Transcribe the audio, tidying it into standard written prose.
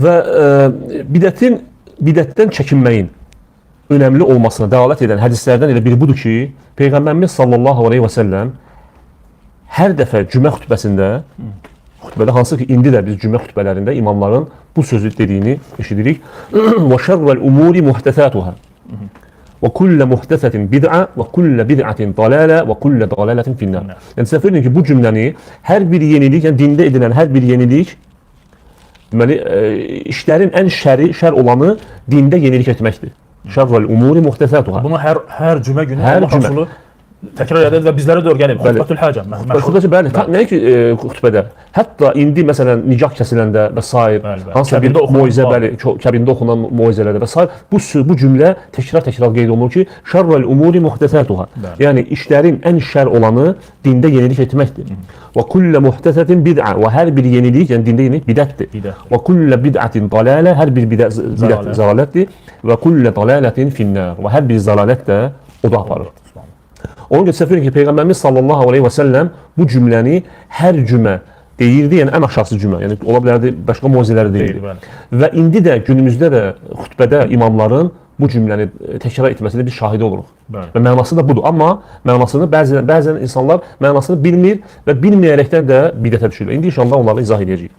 Və bidətdən çəkinməyin önəmli olmasına dəlalət edən hədislərdən elə biri budur ki, Peyğəmbərimiz sallallahu aleyhi və səlləm hər dəfə cümə xütbədə hansı ki, indi də biz cümə xütbələrində imamların bu sözü dediyini eşidirik. وَشَرَّ الْأُمُورِ مُحْتَثَاتُهَا وَكُلَّ مُحْتَثَةٍ بِدْعَةٍ وَكُلَّ بِدْعَةٍ ضَلَالَةٍ وَكُلَّ ضَلَالَةٍ فِي النَّارِ. Yəni sizə deyirəm ki, bu cümləni hər bir yenilik, yəni dində edilən hər bir yenilik, deməli, işlərin ən şər olanı dində yenilik etməkdir. Şərrəl umuri muhtəsatuhə. Bunu hər cümə günü Allah Rəsulü təkrar edir və bizlərə də öyrənib. Xutbətul hacə. Xutbədə bəli. Nəinki xutbədə. Hətta indi məsələn nikah kəsiləndə və sair hansısa bir moizə, bəli, kəbində oxunan moizələrdə və sair bu cümlə təkrar qeyd olunur ki, şərrəl umuri muhtəsatuhə. Yəni işlərin ən şər olanı dində yenilik etməkdir. Və kullə muhtəsətin bid'a və hər bir yenilik, yəni dində yenilik bidətdir. Və kullə bid'atin dalalə, hər bir bidət zəlalətdir. Və kullə dalalətin finnər və hər bir zəlalət də oda aparır. Ona görə səfərin ki, Peyğəmbərimiz sallallahu aleyhi və səlləm bu cümləni hər cümə deyirdi, yəni ən aşağısı cümə, yəni ola bilərdi, başqa moizələri deyirdi. Və indi də günümüzdə də xütbədə imamların bu cümləni təkrar etməsində bir şahidi oluruq. Və mənası da budur. Amma mənasını bəzən insanlar mənasını bilmir və bilməyərəkdən də bidətə düşürlər. İndi inşallah onları izah edəcəyik.